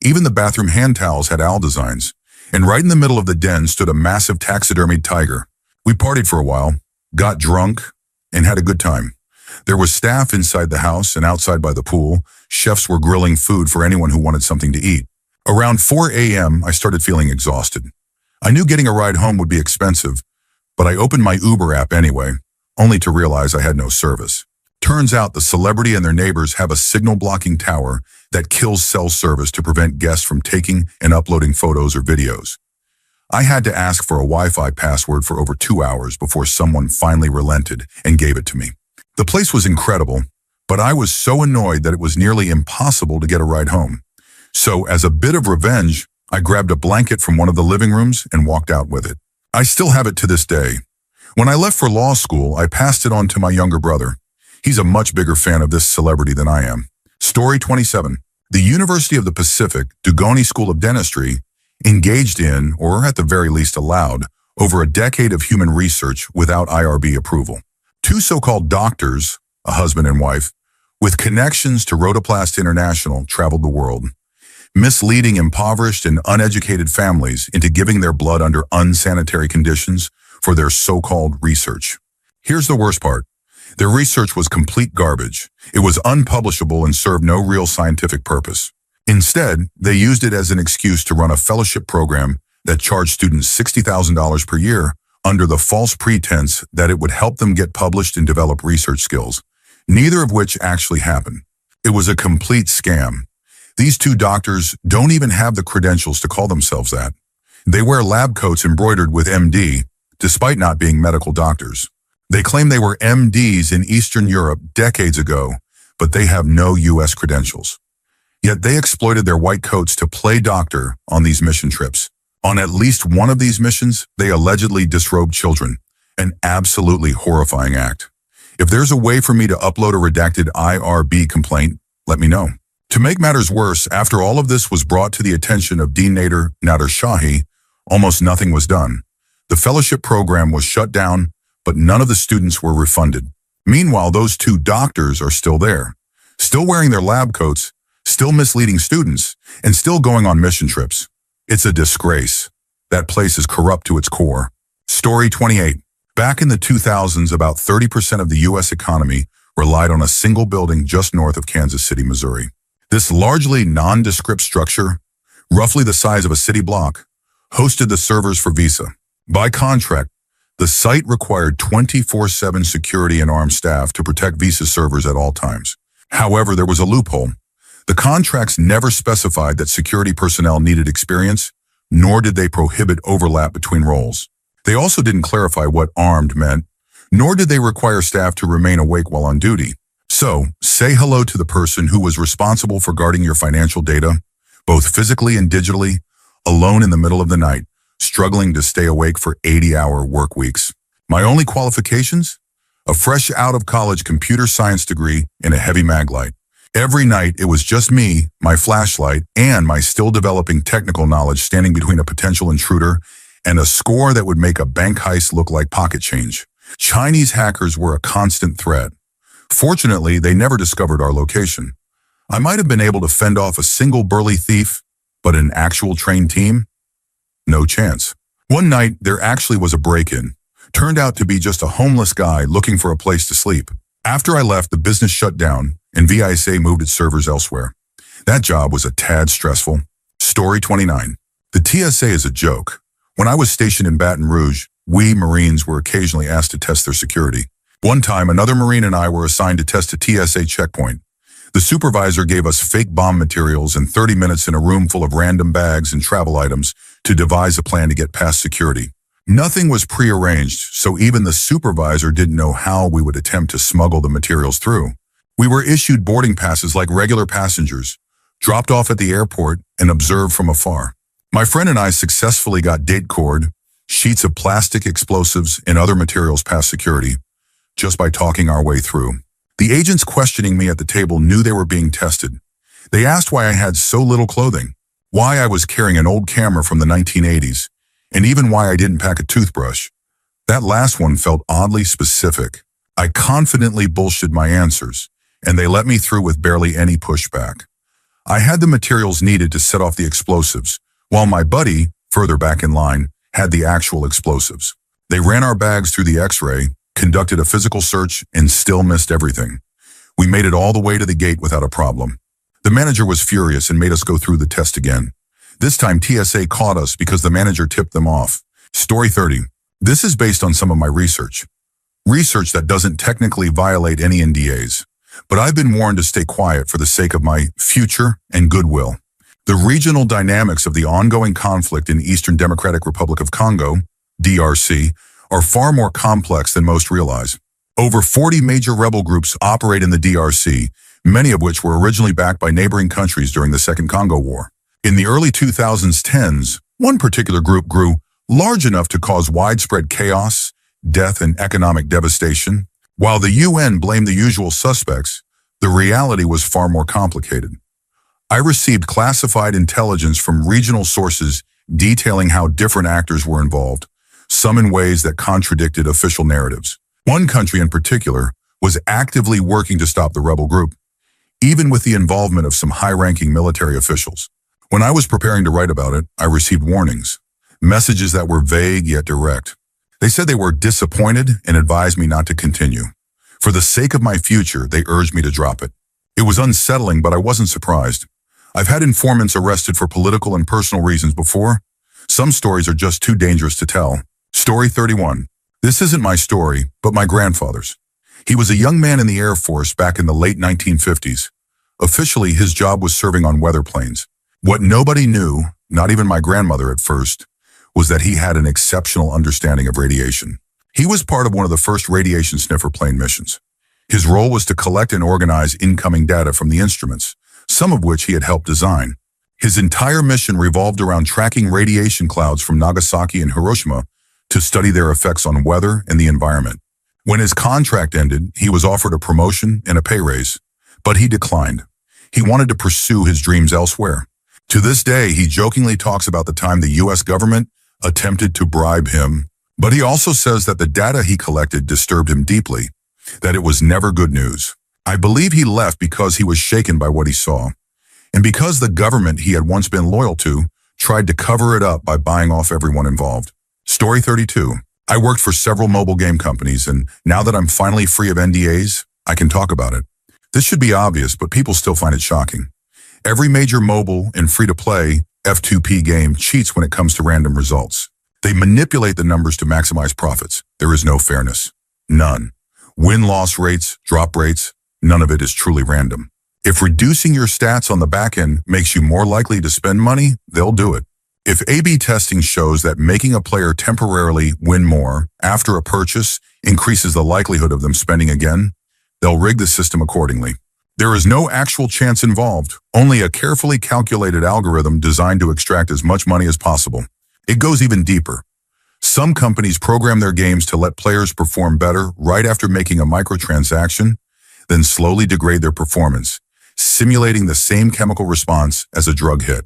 Even the bathroom hand towels had owl designs. And right in the middle of the den stood a massive taxidermied tiger. We partied for a while, got drunk, and had a good time. There was staff inside the house and outside by the pool. Chefs were grilling food for anyone who wanted something to eat. Around 4 a.m., I started feeling exhausted. I knew getting a ride home would be expensive, but I opened my Uber app anyway, only to realize I had no service. Turns out the celebrity and their neighbors have a signal-blocking tower that kills cell service to prevent guests from taking and uploading photos or videos. I had to ask for a Wi-Fi password for over 2 hours before someone finally relented and gave it to me. The place was incredible, but I was so annoyed that it was nearly impossible to get a ride home. So, as a bit of revenge, I grabbed a blanket from one of the living rooms and walked out with it. I still have it to this day. When I left for law school, I passed it on to my younger brother. He's a much bigger fan of this celebrity than I am. Story 27. The University of the Pacific, Dugoni School of Dentistry, engaged in, or at the very least allowed, over a decade of human research without IRB approval. 2 so-called doctors, a husband and wife, with connections to Rotoplast International traveled the world, misleading impoverished and uneducated families into giving their blood under unsanitary conditions for their so-called research. Here's the worst part. Their research was complete garbage. It was unpublishable and served no real scientific purpose. Instead, they used it as an excuse to run a fellowship program that charged students $60,000 per year under the false pretense that it would help them get published and develop research skills, neither of which actually happened. It was a complete scam. These 2 doctors don't even have the credentials to call themselves that. They wear lab coats embroidered with MD, despite not being medical doctors. They claim they were MDs in Eastern Europe decades ago, but they have no U.S. credentials. Yet they exploited their white coats to play doctor on these mission trips. On at least one of these missions, they allegedly disrobed children, an absolutely horrifying act. If there's a way for me to upload a redacted IRB complaint, let me know. To make matters worse, after all of this was brought to the attention of Dean Nader Shahi, almost nothing was done. The fellowship program was shut down, but none of the students were refunded. Meanwhile, those two doctors are still there, still wearing their lab coats, still misleading students, and still going on mission trips. It's a disgrace. That place is corrupt to its core. Story 28. Back in the 2000s, about 30% of the U.S. economy relied on a single building just north of Kansas City, Missouri. This largely nondescript structure, roughly the size of a city block, hosted the servers for Visa. By contract, the site required 24/7 security and armed staff to protect Visa servers at all times. However, there was a loophole. The contracts never specified that security personnel needed experience, nor did they prohibit overlap between roles. They also didn't clarify what armed meant, nor did they require staff to remain awake while on duty. So, say hello to the person who was responsible for guarding your financial data, both physically and digitally, alone in the middle of the night, struggling to stay awake for 80-hour work weeks. My only qualifications? A fresh out-of-college computer science degree and a heavy mag light. Every night, it was just me, my flashlight, and my still-developing technical knowledge standing between a potential intruder and a score that would make a bank heist look like pocket change. Chinese hackers were a constant threat. Fortunately, they never discovered our location. I might have been able to fend off a single burly thief, but an actual trained team? No chance. One night, there actually was a break-in. Turned out to be just a homeless guy looking for a place to sleep. After I left, the business shut down, and VISA moved its servers elsewhere. That job was a tad stressful. Story 29. The TSA is a joke. When I was stationed in Baton Rouge, we Marines were occasionally asked to test their security. One time, another Marine and I were assigned to test a TSA checkpoint. The supervisor gave us fake bomb materials and 30 minutes in a room full of random bags and travel items to devise a plan to get past security. Nothing was prearranged, so even the supervisor didn't know how we would attempt to smuggle the materials through. We were issued boarding passes like regular passengers, dropped off at the airport, and observed from afar. My friend and I successfully got date cord, sheets of plastic explosives, and other materials past security, just by talking our way through. The agents questioning me at the table knew they were being tested. They asked why I had so little clothing, why I was carrying an old camera from the 1980s, and even why I didn't pack a toothbrush. That last one felt oddly specific. I confidently bullshit my answers, and they let me through with barely any pushback. I had the materials needed to set off the explosives, while my buddy, further back in line, had the actual explosives. They ran our bags through the X-ray, conducted a physical search, and still missed everything. We made it all the way to the gate without a problem. The manager was furious and made us go through the test again. This time TSA caught us because the manager tipped them off. Story 30. This is based on some of my research. Research that doesn't technically violate any NDAs. But I've been warned to stay quiet for the sake of my future and goodwill. The regional dynamics of the ongoing conflict in Eastern Democratic Republic of Congo, DRC, are far more complex than most realize. Over 40 major rebel groups operate in the DRC, many of which were originally backed by neighboring countries during the Second Congo War. In the early 2010s, one particular group grew large enough to cause widespread chaos, death, and economic devastation. While the UN blamed the usual suspects, the reality was far more complicated. I received classified intelligence from regional sources detailing how different actors were involved, some in ways that contradicted official narratives. One country in particular was actively working to stop the rebel group, even with the involvement of some high-ranking military officials. When I was preparing to write about it, I received warnings, messages that were vague yet direct. They said they were disappointed and advised me not to continue. For the sake of my future, they urged me to drop it. It was unsettling, but I wasn't surprised. I've had informants arrested for political and personal reasons before. Some stories are just too dangerous to tell. Story 31. This isn't my story, but my grandfather's. He was a young man in the Air Force back in the late 1950s. Officially, his job was serving on weather planes. What nobody knew, not even my grandmother at first, was that he had an exceptional understanding of radiation. He was part of one of the first radiation sniffer plane missions. His role was to collect and organize incoming data from the instruments, some of which he had helped design. His entire mission revolved around tracking radiation clouds from Nagasaki and Hiroshima to study their effects on weather and the environment. When his contract ended, he was offered a promotion and a pay raise, but he declined. He wanted to pursue his dreams elsewhere. To this day, he jokingly talks about the time the U.S. government attempted to bribe him, but he also says that the data he collected disturbed him deeply, that it was never good news. I believe he left because he was shaken by what he saw, and because the government he had once been loyal to tried to cover it up by buying off everyone involved. Story 32. I worked for several mobile game companies, and now that I'm finally free of NDAs, I can talk about it. This should be obvious, but people still find it shocking. Every major mobile and free-to-play F2P game cheats when it comes to random results. They manipulate the numbers to maximize profits. There is no fairness. None. Win-loss rates, drop rates, none of it is truly random. If reducing your stats on the back end makes you more likely to spend money, they'll do it. If A/B testing shows that making a player temporarily win more after a purchase increases the likelihood of them spending again, they'll rig the system accordingly. There is no actual chance involved, only a carefully calculated algorithm designed to extract as much money as possible. It goes even deeper. Some companies program their games to let players perform better right after making a microtransaction, then slowly degrade their performance, simulating the same chemical response as a drug hit.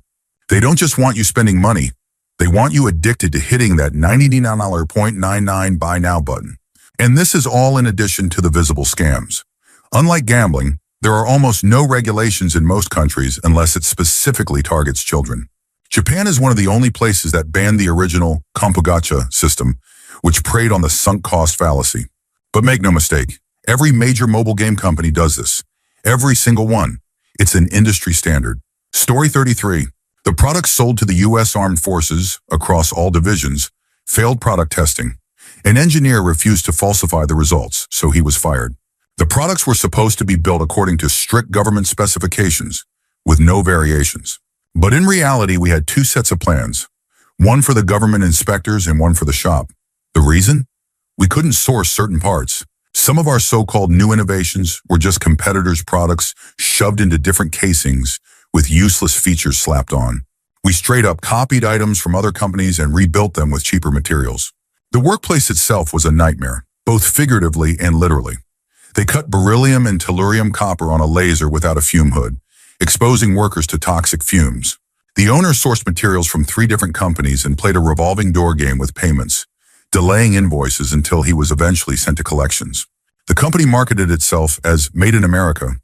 They don't just want you spending money, they want you addicted to hitting that $99.99 buy now button. And this is all in addition to the visible scams. Unlike gambling, there are almost no regulations in most countries unless it specifically targets children. Japan is one of the only places that banned the original Kompugacha system, which preyed on the sunk cost fallacy. But make no mistake, every major mobile game company does this. Every single one. It's an industry standard. Story 33. The products sold to the U.S. Armed Forces, across all divisions, failed product testing. An engineer refused to falsify the results, so he was fired. The products were supposed to be built according to strict government specifications, with no variations. But in reality, we had two sets of plans, one for the government inspectors and one for the shop. The reason? We couldn't source certain parts. Some of our so-called new innovations were just competitors' products shoved into different casings with useless features slapped on. We straight up copied items from other companies and rebuilt them with cheaper materials. The workplace itself was a nightmare, both figuratively and literally. They cut beryllium and tellurium copper on a laser without a fume hood, exposing workers to toxic fumes. The owner sourced materials from 3 different companies and played a revolving door game with payments, delaying invoices until he was eventually sent to collections. The company marketed itself as Made in America,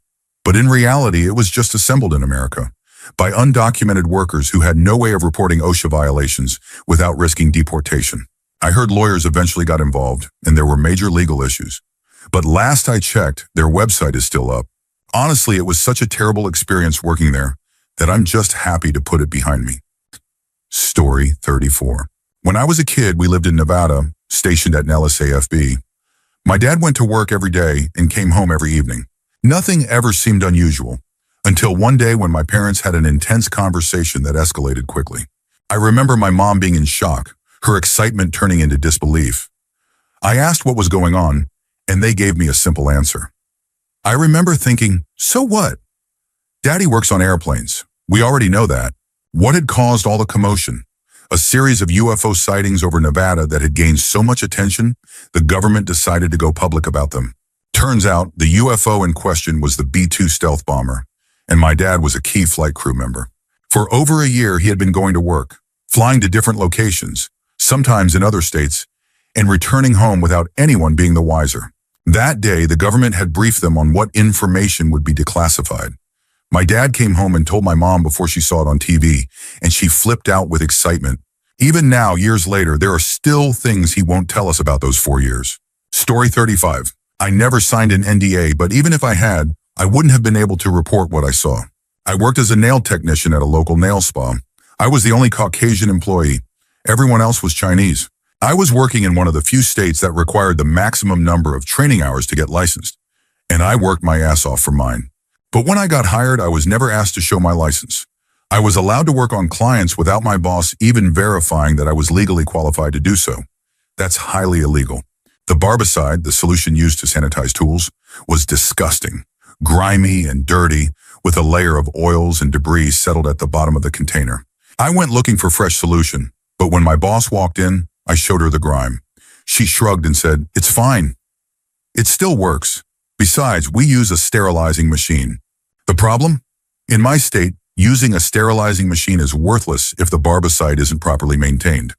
but in reality it was just assembled in America by undocumented workers who had no way of reporting OSHA violations without risking deportation. I heard lawyers eventually got involved and there were major legal issues. But last I checked, their website is still up. Honestly, it was such a terrible experience working there that I'm just happy to put it behind me. Story 34. When I was a kid, we lived in Nevada, stationed at Nellis AFB. My dad went to work every day and came home every evening. Nothing ever seemed unusual, until one day when my parents had an intense conversation that escalated quickly. I remember my mom being in shock, her excitement turning into disbelief. I asked what was going on, and they gave me a simple answer. I remember thinking, so what? Daddy works on airplanes. We already know that. What had caused all the commotion? A series of UFO sightings over Nevada that had gained so much attention, the government decided to go public about them. Turns out, the UFO in question was the B-2 stealth bomber, and my dad was a key flight crew member. For over a year, he had been going to work, flying to different locations, sometimes in other states, and returning home without anyone being the wiser. That day, the government had briefed them on what information would be declassified. My dad came home and told my mom before she saw it on TV, and she flipped out with excitement. Even now, years later, there are still things he won't tell us about those 4 years. Story 35. I never signed an NDA, but even if I had, I wouldn't have been able to report what I saw. I worked as a nail technician at a local nail spa. I was the only Caucasian employee. Everyone else was Chinese. I was working in one of the few states that required the maximum number of training hours to get licensed, and I worked my ass off for mine. But when I got hired, I was never asked to show my license. I was allowed to work on clients without my boss even verifying that I was legally qualified to do so. That's highly illegal. The barbicide, the solution used to sanitize tools, was disgusting, grimy and dirty, with a layer of oils and debris settled at the bottom of the container. I went looking for fresh solution, but when my boss walked in, I showed her the grime. She shrugged and said, "It's fine. It still works. Besides, we use a sterilizing machine." The problem? In my state, using a sterilizing machine is worthless if the barbicide isn't properly maintained.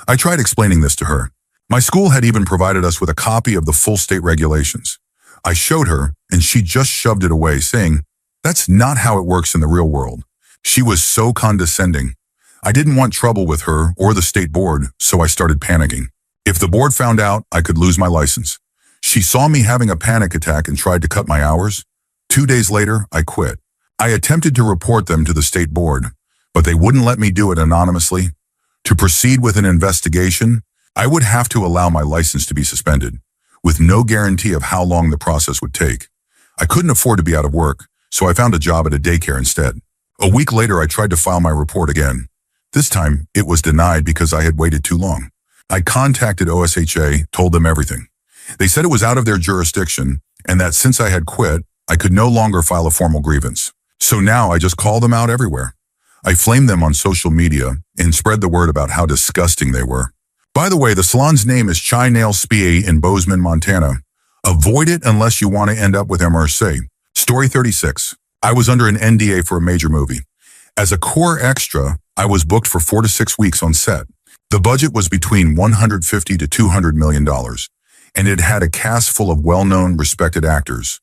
I tried explaining this to her. My school had even provided us with a copy of the full state regulations. I showed her, and she just shoved it away, saying, "That's not how it works in the real world." She was so condescending. I didn't want trouble with her or the state board, so I started panicking. If the board found out, I could lose my license. She saw me having a panic attack and tried to cut my hours. 2 days later, I quit. I attempted to report them to the state board, but they wouldn't let me do it anonymously. To proceed with an investigation, I would have to allow my license to be suspended, with no guarantee of how long the process would take. I couldn't afford to be out of work, so I found a job at a daycare instead. A week later, I tried to file my report again. This time, it was denied because I had waited too long. I contacted OSHA, told them everything. They said it was out of their jurisdiction and that since I had quit, I could no longer file a formal grievance. So now I just call them out everywhere. I flamed them on social media and spread the word about how disgusting they were. By the way, the salon's name is Chai Nail Spa in Bozeman, Montana. Avoid it unless you want to end up with MRSA. Story 36. I was under an NDA for a major movie. As a core extra, I was booked for 4 to 6 weeks on set. The budget was between $150 to $200 million, and it had a cast full of well-known, respected actors.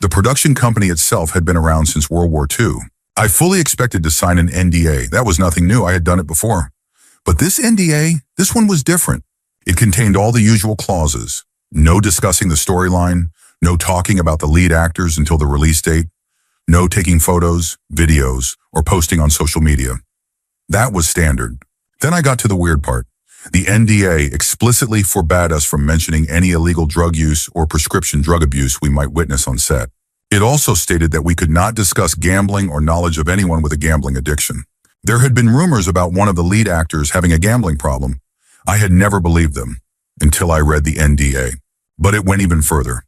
The production company itself had been around since World War II. I fully expected to sign an NDA. That was nothing new. I had done it before. But this NDA, this one was different. It contained all the usual clauses. No discussing the storyline, no talking about the lead actors until the release date, no taking photos, videos, or posting on social media. That was standard. Then I got to the weird part. The NDA explicitly forbade us from mentioning any illegal drug use or prescription drug abuse we might witness on set. It also stated that we could not discuss gambling or knowledge of anyone with a gambling addiction. There had been rumors about one of the lead actors having a gambling problem. I had never believed them until I read the NDA. But it went even further.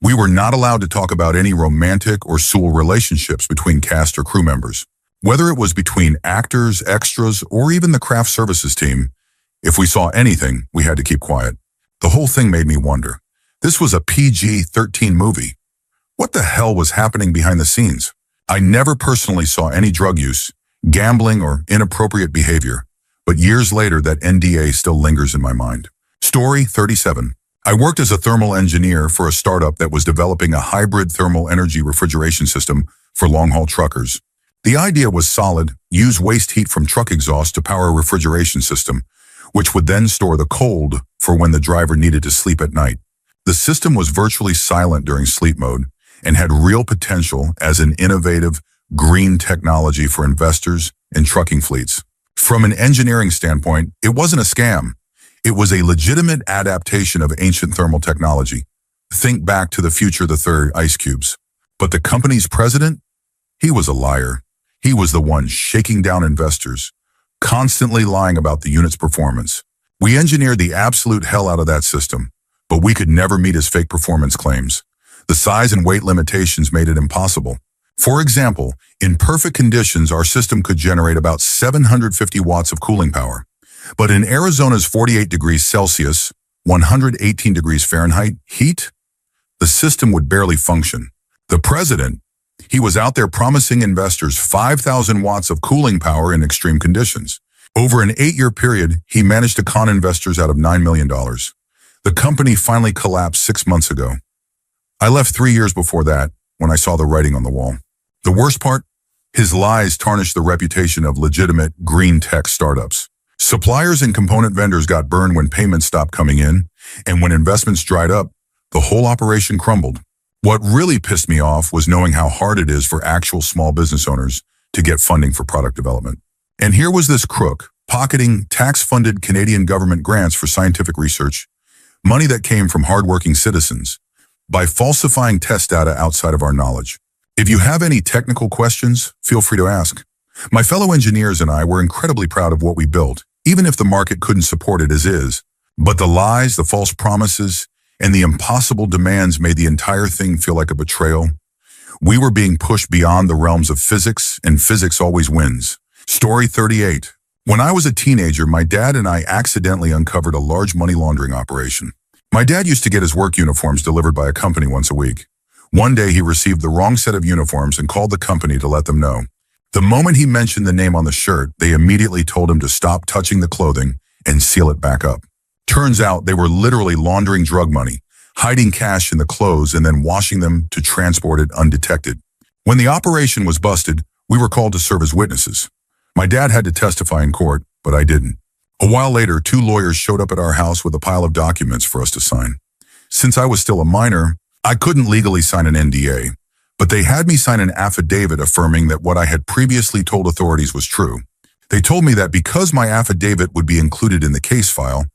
We were not allowed to talk about any romantic or sexual relationships between cast or crew members. Whether it was between actors, extras, or even the craft services team, if we saw anything, we had to keep quiet. The whole thing made me wonder. This was a PG-13 movie. What the hell was happening behind the scenes? I never personally saw any drug use, gambling, or inappropriate behavior, but years later that NDA still lingers in my mind. Story 37. I worked as a thermal engineer for a startup that was developing a hybrid thermal energy refrigeration system for long-haul truckers. The idea was solid: use waste heat from truck exhaust to power a refrigeration system, which would then store the cold for when the driver needed to sleep at night. The system was virtually silent during sleep mode and had real potential as an innovative, green technology for investors and trucking fleets. From an engineering standpoint, it wasn't a scam. It was a legitimate adaptation of ancient thermal technology. Think back to the future, the third ice cubes. But the company's president? He was a liar. He was the one shaking down investors, constantly lying about the unit's performance. We engineered the absolute hell out of that system, but we could never meet his fake performance claims. The size and weight limitations made it impossible. For example, in perfect conditions, our system could generate about 750 watts of cooling power. But in Arizona's 48 degrees Celsius, 118 degrees Fahrenheit heat, the system would barely function. The president, he was out there promising investors 5,000 watts of cooling power in extreme conditions. Over an 8-year period, he managed to con investors out of $9 million. The company finally collapsed 6 months ago. I left 3 years before that, when I saw the writing on the wall. The worst part? His lies tarnished the reputation of legitimate green tech startups. Suppliers and component vendors got burned when payments stopped coming in, and when investments dried up, the whole operation crumbled. What really pissed me off was knowing how hard it is for actual small business owners to get funding for product development. And here was this crook, pocketing tax-funded Canadian government grants for scientific research, money that came from hardworking citizens, by falsifying test data outside of our knowledge. If you have any technical questions, feel free to ask. My fellow engineers and I were incredibly proud of what we built, even if the market couldn't support it as is. But the lies, the false promises, and the impossible demands made the entire thing feel like a betrayal. We were being pushed beyond the realms of physics, and physics always wins. Story 38. When I was a teenager, my dad and I accidentally uncovered a large money laundering operation. My dad used to get his work uniforms delivered by a company once a week. One day he received the wrong set of uniforms and called the company to let them know. The moment he mentioned the name on the shirt, they immediately told him to stop touching the clothing and seal it back up. Turns out they were literally laundering drug money, hiding cash in the clothes and then washing them to transport it undetected. When the operation was busted, we were called to serve as witnesses. My dad had to testify in court, but I didn't. A while later, 2 lawyers showed up at our house with a pile of documents for us to sign. Since I was still a minor, I couldn't legally sign an NDA, but they had me sign an affidavit affirming that what I had previously told authorities was true. They told me that because my affidavit would be included in the case file,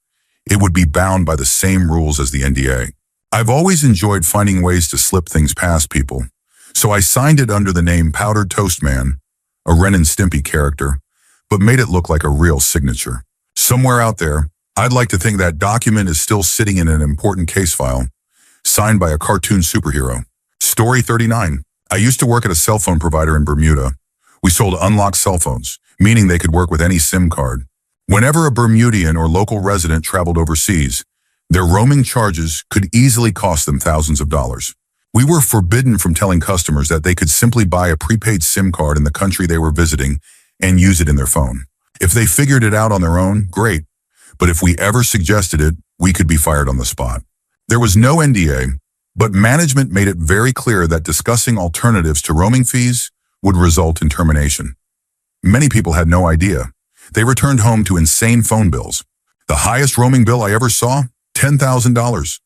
it would be bound by the same rules as the NDA. I've always enjoyed finding ways to slip things past people, so I signed it under the name Powdered Toast Man, a Ren and Stimpy character, but made it look like a real signature. Somewhere out there, I'd like to think that document is still sitting in an important case file, signed by a cartoon superhero. Story 39. I used to work at a cell phone provider in Bermuda. We sold unlocked cell phones, meaning they could work with any SIM card. Whenever a Bermudian or local resident traveled overseas, their roaming charges could easily cost them thousands of dollars. We were forbidden from telling customers that they could simply buy a prepaid SIM card in the country they were visiting and use it in their phone. If they figured it out on their own, great. But if we ever suggested it, we could be fired on the spot. There was no NDA, but management made it very clear that discussing alternatives to roaming fees would result in termination. Many people had no idea. They returned home to insane phone bills. The highest roaming bill I ever saw? $10,000.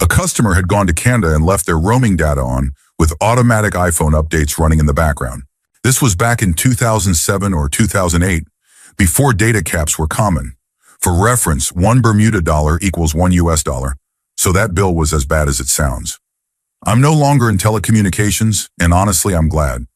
A customer had gone to Canada and left their roaming data on with automatic iPhone updates running in the background. This was back in 2007 or 2008, before data caps were common. For reference, 1 Bermuda dollar equals 1 US dollar, so that bill was as bad as it sounds. I'm no longer in telecommunications, and honestly, I'm glad.